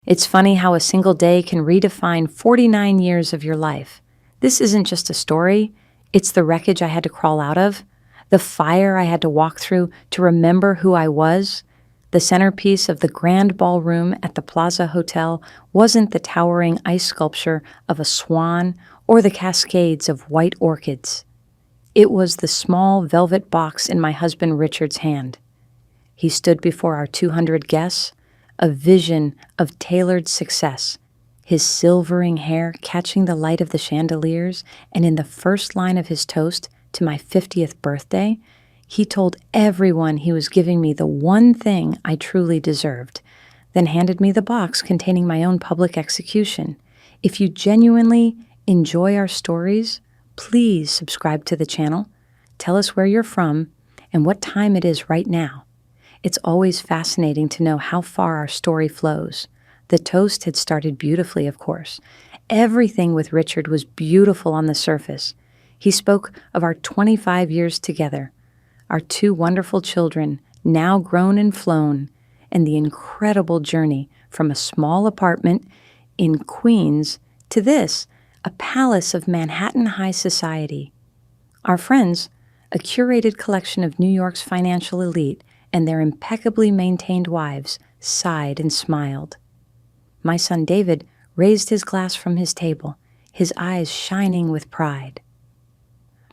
It's funny how a single day can redefine 49 years of your life. This isn't just a story, it's the wreckage I had to crawl out of, the fire I had to walk through to remember who I was. The centerpiece of the grand ballroom at the Plaza Hotel wasn't the towering ice sculpture of a swan or the cascades of white orchids. It was the small velvet box in my husband Richard's hand. He stood before our 200 guests, a vision of tailored success, his silvering hair catching the light of the chandeliers, and in the first line of his toast to my 50th birthday, he told everyone he was giving me the one thing I truly deserved, then handed me the box containing my own public execution. If you genuinely enjoy our stories, please subscribe to the channel, tell us where you're from, and what time it is right now. It's always fascinating to know how far our story flows. The toast had started beautifully, of course. Everything with Richard was beautiful on the surface. He spoke of our 25 years together, our 2 wonderful children, now grown and flown, and the incredible journey from a small apartment in Queens to this, a palace of Manhattan high society. Our friends, a curated collection of New York's financial elite, and their impeccably maintained wives, sighed and smiled. My son David raised his glass from his table, his eyes shining with pride.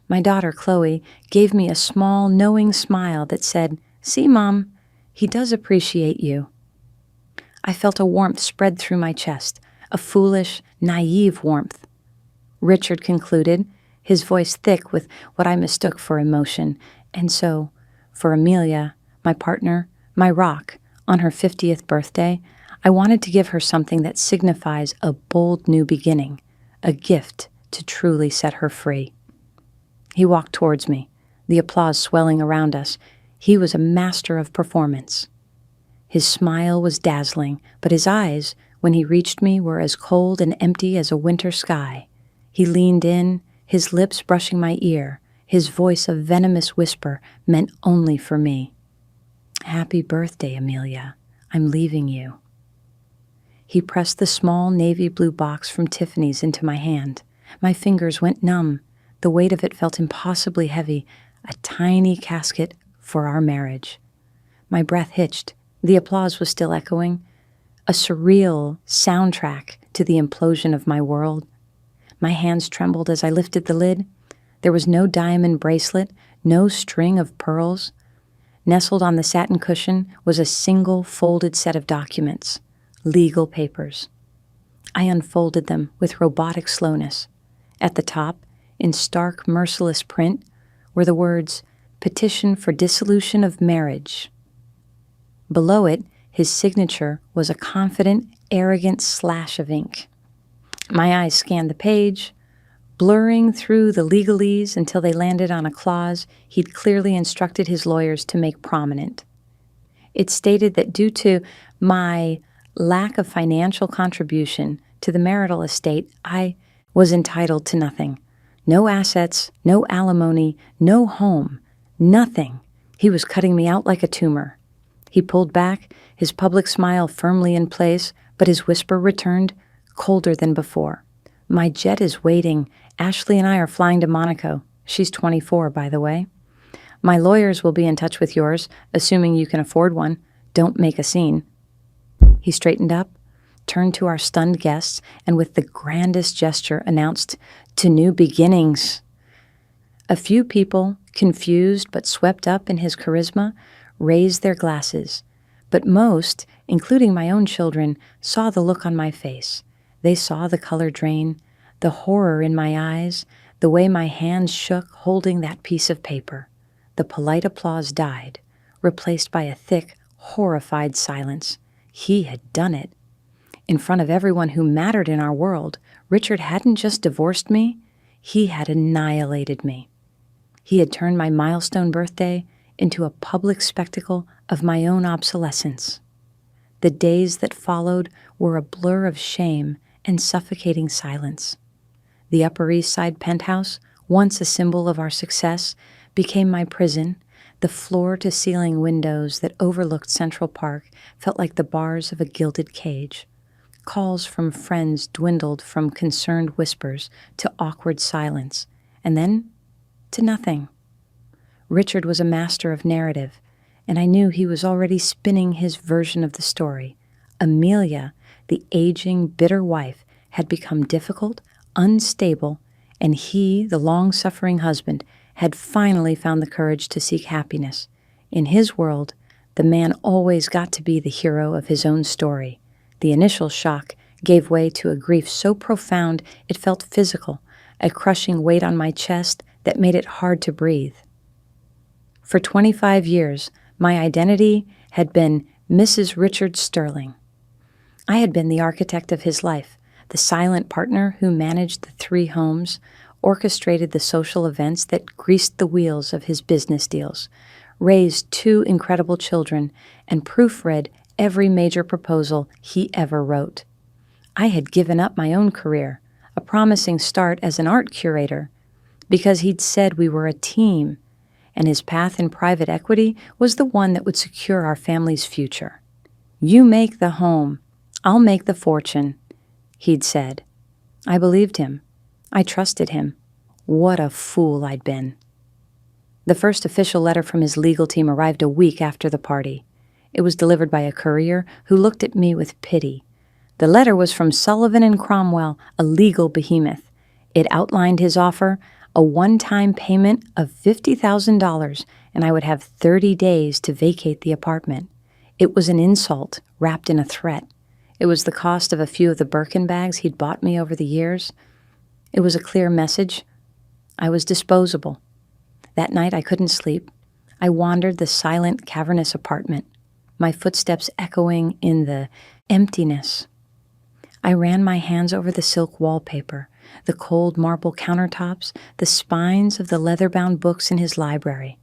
My daughter Chloe gave me a small, knowing smile that said, "See, Mom, he does appreciate you." I felt a warmth spread through my chest, a foolish, naive warmth. Richard concluded, his voice thick with what I mistook for emotion, and so, for Amelia, my partner, my rock, on her 50th birthday, I wanted to give her something that signifies a bold new beginning, a gift to truly set her free. He walked towards me, the applause swelling around us. He was a master of performance. His smile was dazzling, but his eyes, when he reached me, were as cold and empty as a winter sky. He leaned in, his lips brushing my ear, his voice a venomous whisper meant only for me. "Happy birthday, Amelia. I'm leaving you." He pressed the small navy blue box from Tiffany's into my hand. My fingers went numb. The weight of it felt impossibly heavy, a tiny casket for our marriage. My breath hitched. The applause was still echoing, a surreal soundtrack to the implosion of my world. My hands trembled as I lifted the lid. There was no diamond bracelet, no string of pearls. Nestled on the satin cushion was a single folded set of documents, legal papers. I unfolded them with robotic slowness. At the top, in stark, merciless print, were the words, "Petition for dissolution of marriage." Below it, his signature was a confident, arrogant slash of ink. My eyes scanned the page, blurring through the legalese until they landed on a clause he'd clearly instructed his lawyers to make prominent. It stated that due to my lack of financial contribution to the marital estate, I was entitled to nothing. No assets, no alimony, no home, nothing. He was cutting me out like a tumor. He pulled back, his public smile firmly in place, but his whisper returned, colder than before. "My jet is waiting. Ashley and I are flying to Monaco. She's 24, by the way. My lawyers will be in touch with yours, assuming you can afford one. Don't make a scene." He straightened up, turned to our stunned guests, and with the grandest gesture announced, "To new beginnings." A few people, confused but swept up in his charisma, raised their glasses, but most, including my own children, saw the look on my face. They saw the color drain, the horror in my eyes, the way my hands shook holding that piece of paper. The polite applause died, replaced by a thick, horrified silence. He had done it. In front of everyone who mattered in our world, Richard hadn't just divorced me, he had annihilated me. He had turned my milestone birthday into a public spectacle of my own obsolescence. The days that followed were a blur of shame and suffocating silence. The Upper East Side penthouse, once a symbol of our success, became my prison. The floor-to-ceiling windows that overlooked Central Park felt like the bars of a gilded cage. Calls from friends dwindled from concerned whispers to awkward silence, and then to nothing. Richard was a master of narrative, and I knew he was already spinning his version of the story. Amelia, the aging, bitter wife, had become difficult, unstable, and he, the long-suffering husband, had finally found the courage to seek happiness. In his world, the man always got to be the hero of his own story. The initial shock gave way to a grief so profound it felt physical, a crushing weight on my chest that made it hard to breathe. For 25 years, my identity had been Mrs. Richard Sterling. I had been the architect of his life, the silent partner who managed the 3 homes, orchestrated the social events that greased the wheels of his business deals, raised 2 incredible children, and proofread every major proposal he ever wrote. I had given up my own career, a promising start as an art curator, because he'd said we were a team, and his path in private equity was the one that would secure our family's future. "You make the home, I'll make the fortune," he'd said. I believed him. I trusted him. What a fool I'd been. The first official letter from his legal team arrived a week after the party. It was delivered by a courier who looked at me with pity. The letter was from Sullivan and Cromwell, a legal behemoth. It outlined his offer, a one-time payment of $50,000, and I would have 30 days to vacate the apartment. It was an insult wrapped in a threat. It was the cost of a few of the Birkin bags he'd bought me over the years. It was a clear message. I was disposable. That night I couldn't sleep. I wandered the silent, cavernous apartment, my footsteps echoing in the emptiness. I ran my hands over the silk wallpaper, the cold marble countertops, the spines of the leather-bound books in his library.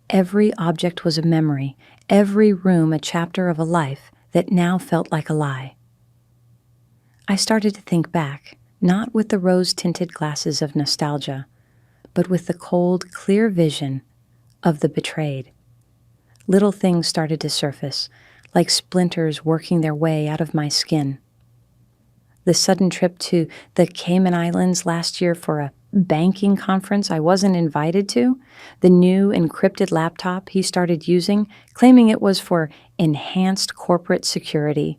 Every object was a memory, every room a chapter of a life that now felt like a lie. I started to think back, not with the rose-tinted glasses of nostalgia, but with the cold, clear vision of the betrayed. Little things started to surface, like splinters working their way out of my skin. The sudden trip to the Cayman Islands last year for a banking conference I wasn't invited to, the new encrypted laptop he started using, claiming it was for enhanced corporate security,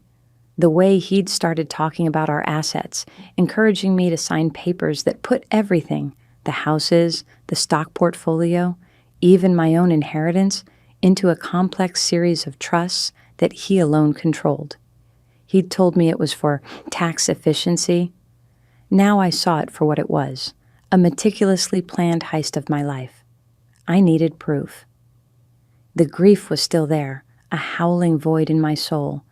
the way he'd started talking about our assets, encouraging me to sign papers that put everything, the houses, the stock portfolio, even my own inheritance, into a complex series of trusts that he alone controlled. He'd told me it was for tax efficiency. Now I saw it for what it was, a meticulously planned heist of my life. I needed proof. The grief was still there, a howling void in my soul,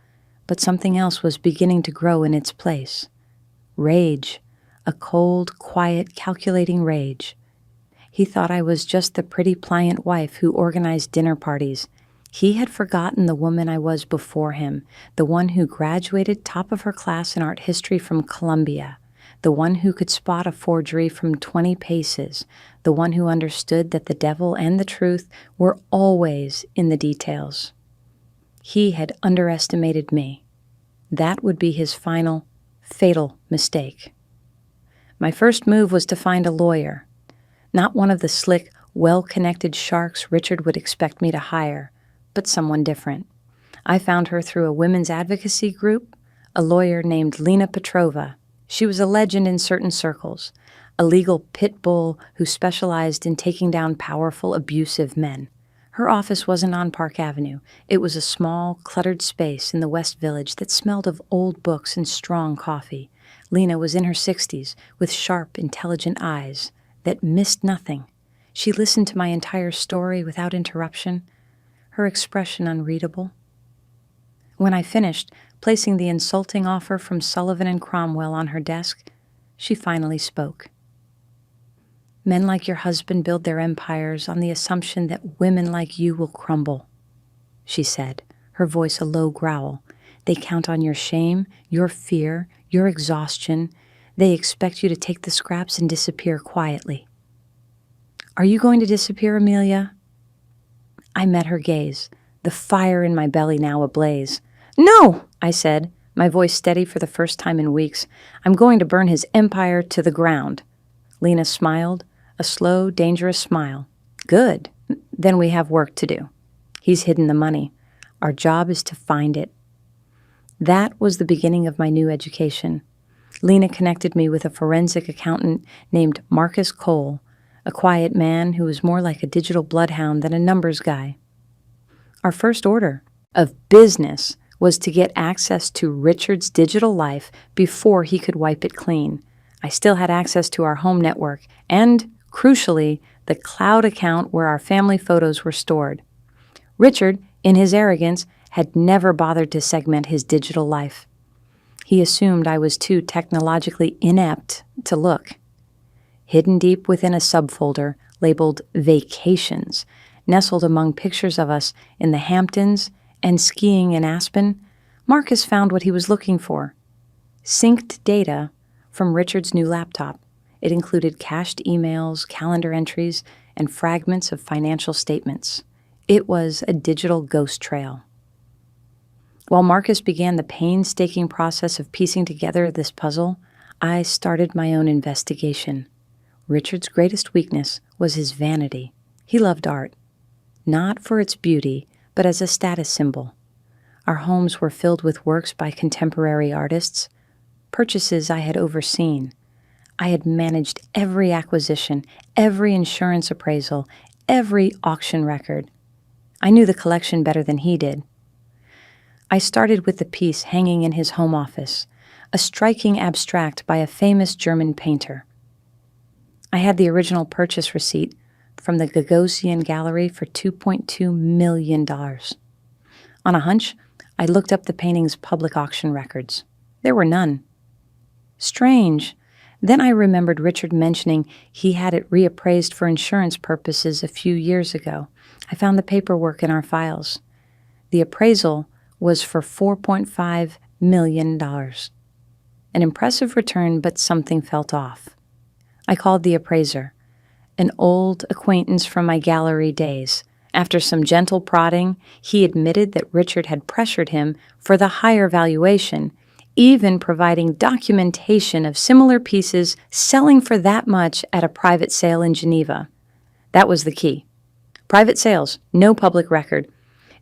but something else was beginning to grow in its place. Rage, a cold, quiet, calculating rage. He thought I was just the pretty, pliant wife who organized dinner parties. He had forgotten the woman I was before him, the one who graduated top of her class in art history from Columbia, the one who could spot a forgery from 20 paces, the one who understood that the devil and the truth were always in the details. He had underestimated me. That would be his final, fatal mistake. My first move was to find a lawyer, not one of the slick, well-connected sharks Richard would expect me to hire, but someone different. I found her through a women's advocacy group, a lawyer named Lena Petrova. She was a legend in certain circles, a legal pit bull who specialized in taking down powerful, abusive men. Her office wasn't on Park Avenue. It was a small, cluttered space in the West Village that smelled of old books and strong coffee. Lena was in her 60s, with sharp, intelligent eyes that missed nothing. She listened to my entire story without interruption, her expression unreadable. When I finished, placing the insulting offer from Sullivan and Cromwell on her desk, she finally spoke. "Men like your husband build their empires on the assumption that women like you will crumble," she said, her voice a low growl. "They count on your shame, your fear, your exhaustion. They expect you to take the scraps and disappear quietly." "Are you going to disappear, Amelia?" I met her gaze, the fire in my belly now ablaze. "No," I said, my voice steady for the first time in weeks. I'm going to burn his empire to the ground. Lena smiled, a slow, dangerous smile. Good. Then we have work to do. He's hidden the money. Our job is to find it. That was the beginning of my new education. Lena connected me with a forensic accountant named Marcus Cole, a quiet man who was more like a digital bloodhound than a numbers guy. Our first order of business was to get access to Richard's digital life before he could wipe it clean. I still had access to our home network and, crucially, the cloud account where our family photos were stored. Richard, in his arrogance, had never bothered to segment his digital life. He assumed I was too technologically inept to look. Hidden deep within a subfolder labeled Vacations, nestled among pictures of us in the Hamptons and skiing in Aspen, Marcus found what he was looking for. Synced data from Richard's new laptop. It included cached emails, calendar entries, and fragments of financial statements. It was a digital ghost trail. While Marcus began the painstaking process of piecing together this puzzle, I started my own investigation. Richard's greatest weakness was his vanity. He loved art, not for its beauty, but as a status symbol. Our homes were filled with works by contemporary artists, purchases I had overseen. I had managed every acquisition, every insurance appraisal, every auction record. I knew the collection better than he did. I started with the piece hanging in his home office, a striking abstract by a famous German painter. I had the original purchase receipt from the Gagosian Gallery for $2.2 million. On a hunch, I looked up the painting's public auction records. There were none. Strange. Then I remembered Richard mentioning he had it reappraised for insurance purposes a few years ago. I found the paperwork in our files. The appraisal was for $4.5 million. An impressive return, but something felt off. I called the appraiser, an old acquaintance from my gallery days. After some gentle prodding, he admitted that Richard had pressured him for the higher valuation, even providing documentation of similar pieces selling for that much at a private sale in Geneva. That was the key. Private sales, no public record.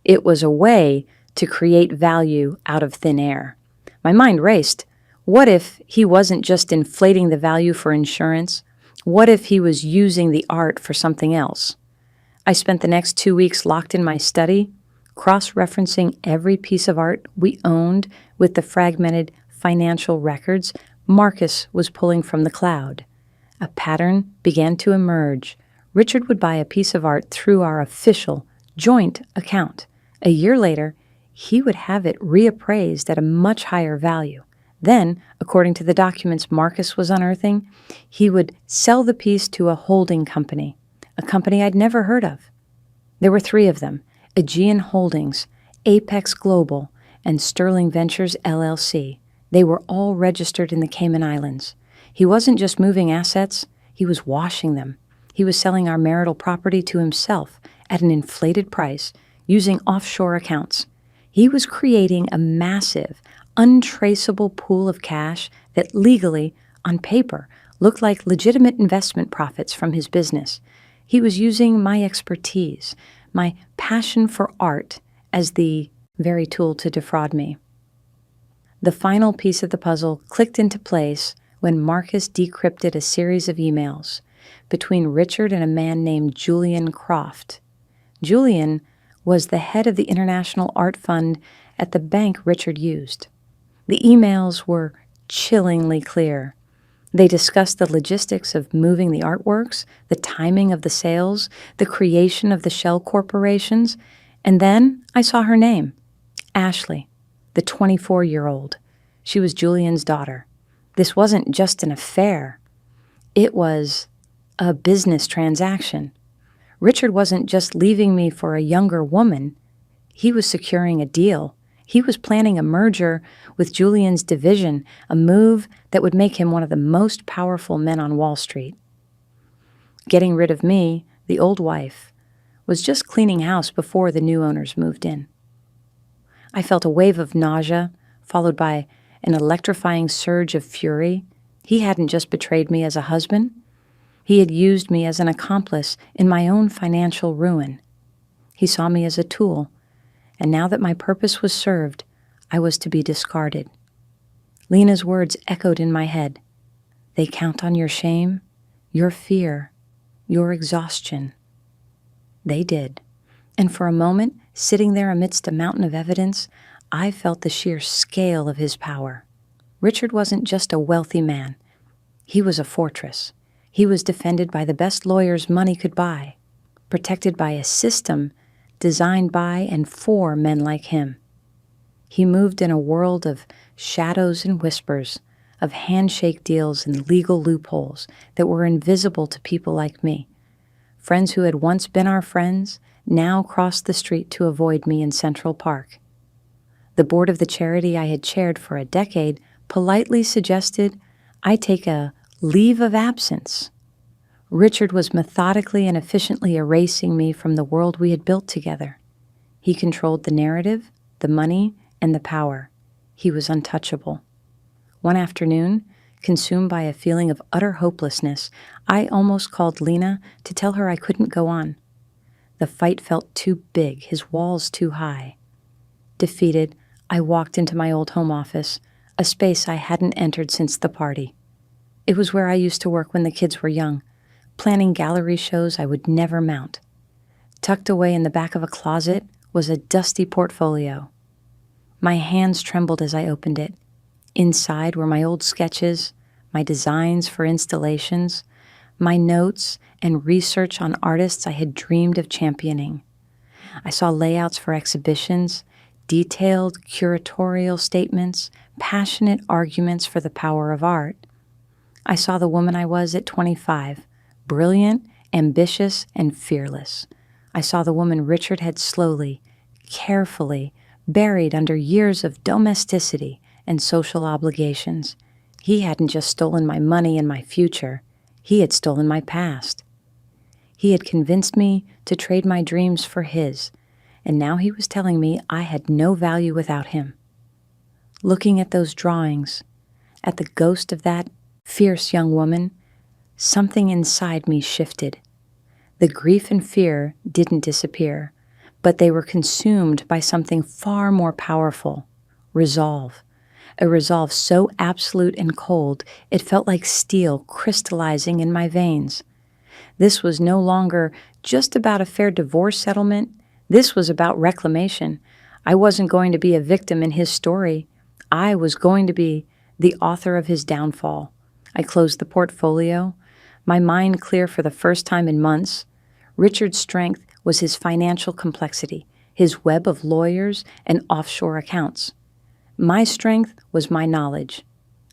It was a way to create value out of thin air. My mind raced. What if he wasn't just inflating the value for insurance? What if he was using the art for something else? I spent the next 2 weeks locked in my study, cross-referencing every piece of art we owned with the fragmented financial records Marcus was pulling from the cloud. A pattern began to emerge. Richard would buy a piece of art through our official joint account. A year later, he would have it reappraised at a much higher value. Then, according to the documents Marcus was unearthing, he would sell the piece to a holding company, a company I'd never heard of. There were 3 of them: Aegean Holdings, Apex Global, and Sterling Ventures LLC. They were all registered in the Cayman Islands. He wasn't just moving assets, he was washing them. He was selling our marital property to himself at an inflated price using offshore accounts. He was creating a massive, untraceable pool of cash that legally, on paper, looked like legitimate investment profits from his business. He was using my expertise, my passion for art, as the very tool to defraud me. The final piece of the puzzle clicked into place when Marcus decrypted a series of emails between Richard and a man named Julian Croft. Julian was the head of the International Art Fund at the bank Richard used. The emails were chillingly clear. They discussed the logistics of moving the artworks, the timing of the sales, the creation of the shell corporations, and then I saw her name, Ashley, the 24-year-old. She was Julian's daughter. This wasn't just an affair. It was a business transaction. Richard wasn't just leaving me for a younger woman. He was securing a deal. He was planning a merger with Julian's division, a move that would make him one of the most powerful men on Wall Street. Getting rid of me, the old wife, was just cleaning house before the new owners moved in. I felt a wave of nausea, followed by an electrifying surge of fury. He hadn't just betrayed me as a husband. He had used me as an accomplice in my own financial ruin. He saw me as a tool, and now that my purpose was served, I was to be discarded. Lena's words echoed in my head. They count on your shame, your fear, your exhaustion. They did. And for a moment, sitting there amidst a mountain of evidence, I felt the sheer scale of his power. Richard wasn't just a wealthy man. He was a fortress. He was defended by the best lawyers money could buy, protected by a system designed by and for men like him. He moved in a world of shadows and whispers, of handshake deals and legal loopholes that were invisible to people like me. Friends who had once been our friends now crossed the street to avoid me in Central Park. The board of the charity I had chaired for a decade politely suggested I take a leave of absence. Richard was methodically and efficiently erasing me from the world we had built together. He controlled the narrative, the money, and the power. He was untouchable. One afternoon, consumed by a feeling of utter hopelessness, I almost called Lena to tell her I couldn't go on. The fight felt too big, his walls too high. Defeated, I walked into my old home office, a space I hadn't entered since the party. It was where I used to work when the kids were young, planning gallery shows I would never mount. Tucked away in the back of a closet was a dusty portfolio. My hands trembled as I opened it. Inside were my old sketches, my designs for installations, my notes and research on artists I had dreamed of championing. I saw layouts for exhibitions, detailed curatorial statements, passionate arguments for the power of art. I saw the woman I was at 25, brilliant, ambitious, and fearless. I saw the woman Richard had slowly, carefully, buried under years of domesticity and social obligations. He hadn't just stolen my money and my future. He had stolen my past. He had convinced me to trade my dreams for his, and now he was telling me I had no value without him. Looking at those drawings, at the ghost of that fierce young woman, something inside me shifted. The grief and fear didn't disappear, but they were consumed by something far more powerful, resolve. A resolve so absolute and cold, it felt like steel crystallizing in my veins. This was no longer just about a fair divorce settlement. This was about reclamation. I wasn't going to be a victim in his story. I was going to be the author of his downfall. I closed the portfolio, my mind clear for the first time in months. Richard's strength was his financial complexity, his web of lawyers and offshore accounts. My strength was my knowledge.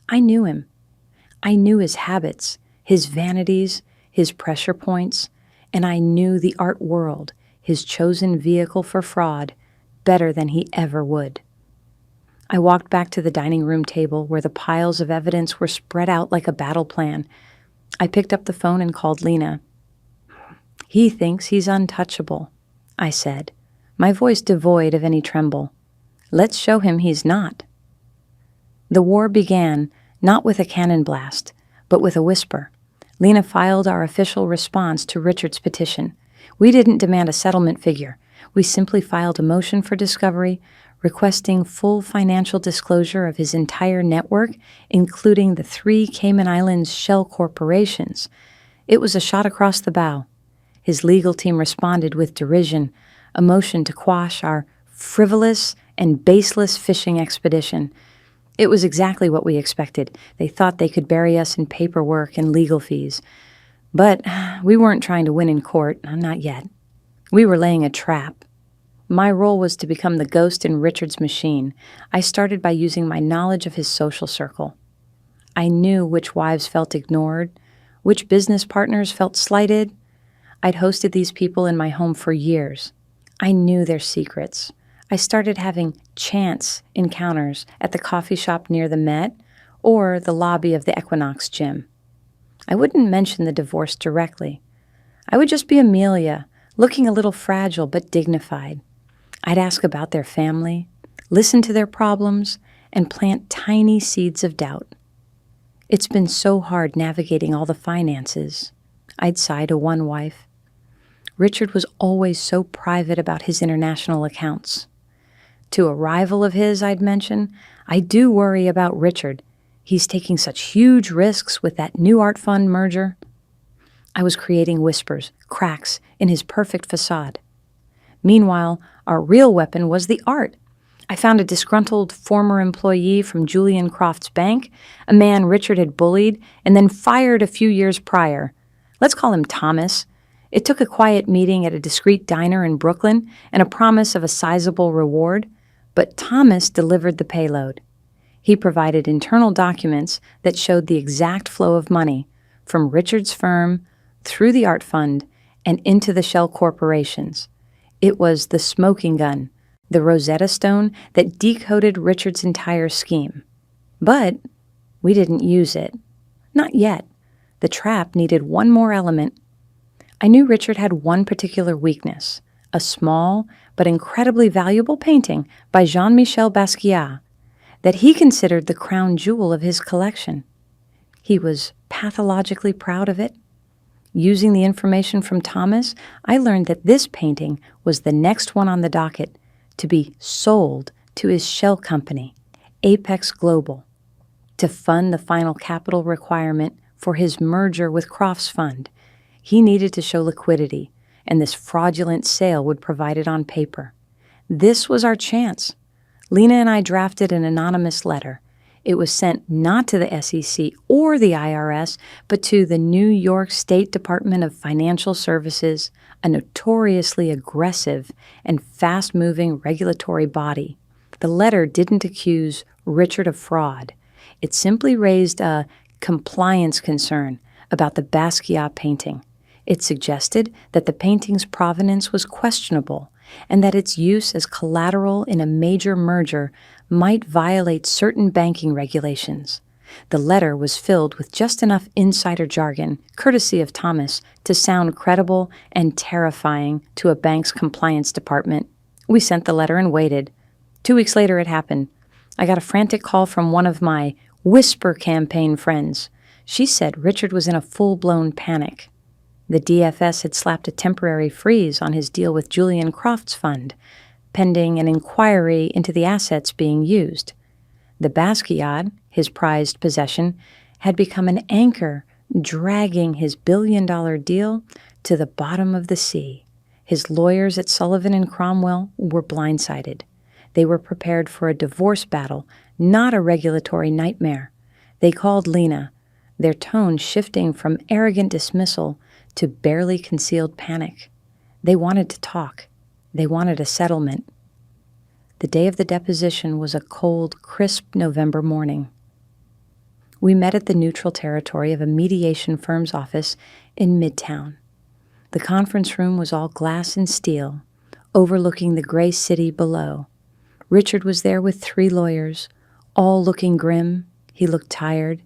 I knew him. I knew his habits, his vanities, his pressure points, and I knew the art world, his chosen vehicle for fraud, better than he ever would. I walked back to the dining room table where the piles of evidence were spread out like a battle plan. I picked up the phone and called Lena. "He thinks he's untouchable," I said, my voice devoid of any tremble. "Let's show him he's not." The war began not with a cannon blast, but with a whisper. Lena filed our official response to Richard's petition. We didn't demand a settlement figure. We simply filed a motion for discovery, requesting full financial disclosure of his entire network, including the 3 Cayman Islands shell corporations. It was a shot across the bow. His legal team responded with derision, a motion to quash our frivolous and baseless fishing expedition. It was exactly what we expected. They thought they could bury us in paperwork and legal fees. But we weren't trying to win in court, not yet. We were laying a trap. My role was to become the ghost in Richard's machine. I started by using my knowledge of his social circle. I knew which wives felt ignored, which business partners felt slighted. I'd hosted these people in my home for years. I knew their secrets. I started having chance encounters at the coffee shop near the Met or the lobby of the Equinox gym. I wouldn't mention the divorce directly. I would just be Amelia, looking a little fragile but dignified. I'd ask about their family, listen to their problems, and plant tiny seeds of doubt. It's been so hard navigating all the finances, I'd sigh to one wife. Richard was always so private about his international accounts. To a rival of his, I'd mention, I do worry about Richard. He's taking such huge risks with that new art fund merger. I was creating whispers, cracks in his perfect facade. Meanwhile, our real weapon was the art. I found a disgruntled former employee from Julian Croft's bank, a man Richard had bullied and then fired a few years prior. Let's call him Thomas. It took a quiet meeting at a discreet diner in Brooklyn and a promise of a sizable reward, but Thomas delivered the payload. He provided internal documents that showed the exact flow of money from Richard's firm through the art fund and into the shell corporations. It was the smoking gun, the Rosetta Stone that decoded Richard's entire scheme. But we didn't use it. Not yet. The trap needed one more element. I knew Richard had one particular weakness, a small but incredibly valuable painting by Jean-Michel Basquiat that he considered the crown jewel of his collection. He was pathologically proud of it. Using the information from Thomas, I learned that this painting was the next one on the docket to be sold to his shell company, Apex Global, to fund the final capital requirement for his merger with Croft's fund. He needed to show liquidity, and this fraudulent sale would provide it on paper. This was our chance. Lena and I drafted an anonymous letter. It was sent not to the SEC or the IRS, but to the New York State Department of Financial Services, a notoriously aggressive and fast-moving regulatory body. The letter didn't accuse Richard of fraud. It simply raised a compliance concern about the Basquiat painting. It suggested that the painting's provenance was questionable and that its use as collateral in a major merger might violate certain banking regulations. The letter was filled with just enough insider jargon, courtesy of Thomas, to sound credible and terrifying to a bank's compliance department. We sent the letter and waited. 2 weeks later it happened. I got a frantic call from one of my whisper campaign friends. She said Richard was in a full-blown panic. The DFS had slapped a temporary freeze on his deal with Julian Croft's fund, pending an inquiry into the assets being used. The Basquiat, his prized possession, had become an anchor dragging his billion-dollar deal to the bottom of the sea. His lawyers at Sullivan and Cromwell were blindsided. They were prepared for a divorce battle, not a regulatory nightmare. They called Lena, their tone shifting from arrogant dismissal to barely concealed panic. They wanted to talk. They wanted a settlement. The day of the deposition was a cold, crisp November morning. We met at the neutral territory of a mediation firm's office in Midtown. The conference room was all glass and steel, overlooking the gray city below. Richard was there with 3 lawyers, all looking grim. He looked tired.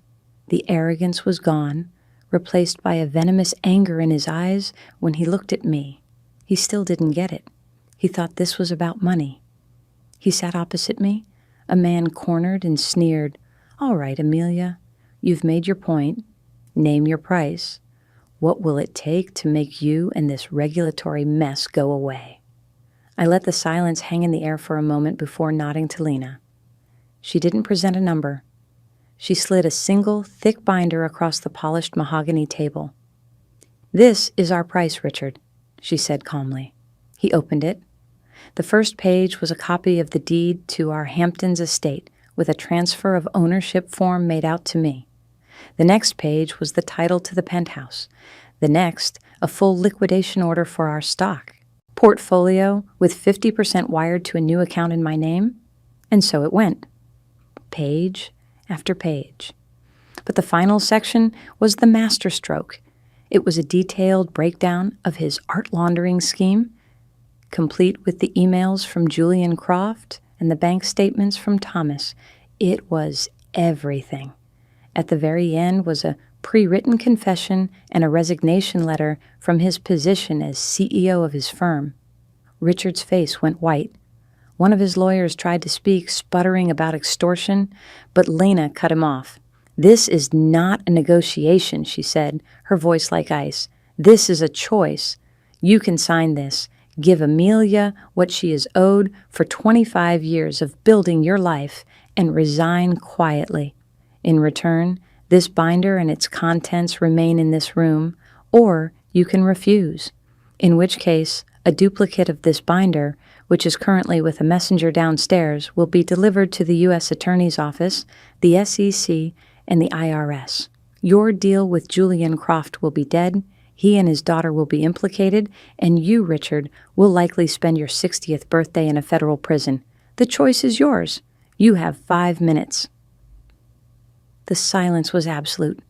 The arrogance was gone, replaced by a venomous anger in his eyes when he looked at me. He still didn't get it. He thought this was about money. He sat opposite me, a man cornered and sneered. "All right, Amelia, you've made your point. Name your price. What will it take to make you and this regulatory mess go away?" I let the silence hang in the air for a moment before nodding to Lena. She didn't present a number. She slid a single, thick binder across the polished mahogany table. "This is our price, Richard," she said calmly. He opened it. The first page was a copy of the deed to our Hamptons estate with a transfer of ownership form made out to me. The next page was the title to the penthouse. The next, a full liquidation order for our stock. Portfolio with 50% wired to a new account in my name. And so it went. Page after page. But the final section was the masterstroke. It was a detailed breakdown of his art laundering scheme, complete with the emails from Julian Croft and the bank statements from Thomas. It was everything. At the very end was a pre-written confession and a resignation letter from his position as CEO of his firm. Richard's face went white. One of his lawyers tried to speak, sputtering about extortion, but Lena cut him off. "This is not a negotiation," she said, her voice like ice. "This is a choice. You can sign this. Give Amelia what she is owed for 25 years of building your life and resign quietly. In return, this binder and its contents remain in this room, or you can refuse, in which case a duplicate of this binder, which is currently with a messenger downstairs, will be delivered to the U.S. Attorney's Office, the SEC, and the IRS. Your deal with Julian Croft will be dead, he and his daughter will be implicated, and you, Richard, will likely spend your 60th birthday in a federal prison. The choice is yours. You have 5 minutes." The silence was absolute.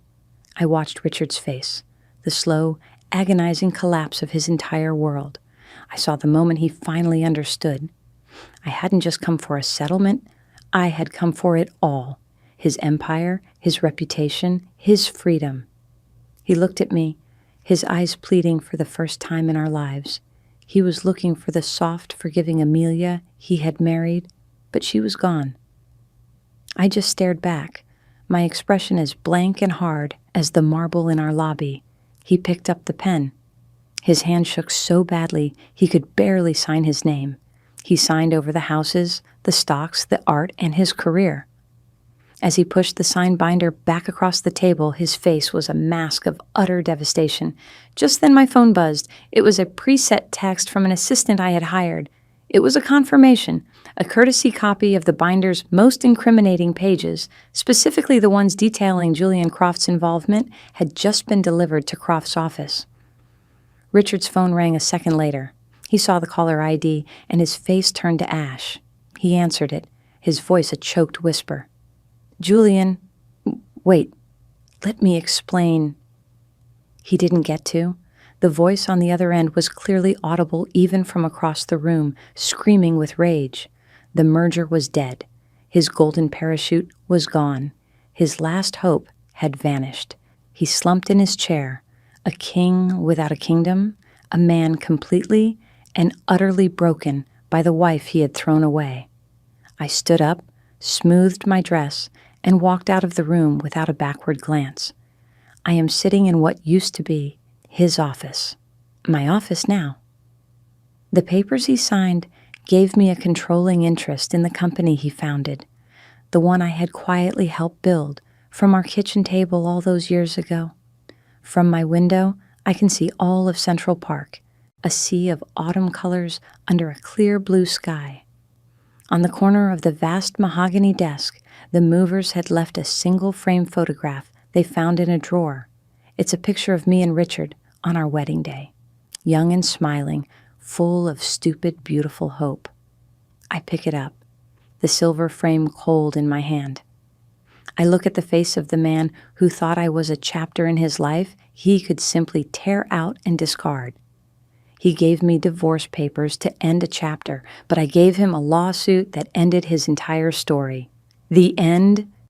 I watched Richard's face, the slow, agonizing collapse of his entire world. I saw the moment he finally understood. I hadn't just come for a settlement, I had come for it all. His empire, his reputation, his freedom. He looked at me, his eyes pleading for the first time in our lives. He was looking for the soft, forgiving Amelia he had married, but she was gone. I just stared back, my expression as blank and hard as the marble in our lobby. He picked up the pen. His hand shook so badly he could barely sign his name. He signed over the houses, the stocks, the art, and his career. As he pushed the signed binder back across the table, his face was a mask of utter devastation. Just then my phone buzzed. It was a preset text from an assistant I had hired. It was a confirmation, a courtesy copy of the binder's most incriminating pages, specifically the ones detailing Julian Croft's involvement, had just been delivered to Croft's office. Richard's phone rang a second later. He saw the caller ID, and his face turned to ash. He answered it, his voice a choked whisper. "Julian, wait, let me explain." He didn't get to. The voice on the other end was clearly audible even from across the room, screaming with rage. The merger was dead. His golden parachute was gone. His last hope had vanished. He slumped in his chair, a king without a kingdom, a man completely and utterly broken by the wife he had thrown away. I stood up, smoothed my dress, and walked out of the room without a backward glance. I am sitting in what used to be his office, my office now. The papers he signed gave me a controlling interest in the company he founded, the one I had quietly helped build from our kitchen table all those years ago. From my window, I can see all of Central Park, a sea of autumn colors under a clear blue sky. On the corner of the vast mahogany desk, the movers had left a single-frame photograph they found in a drawer. It's a picture of me and Richard on our wedding day, young and smiling, full of stupid, beautiful hope. I pick it up, the silver frame cold in my hand. I look at the face of the man who thought I was a chapter in his life he could simply tear out and discard. He gave me divorce papers to end a chapter, but I gave him a lawsuit that ended his entire story. The end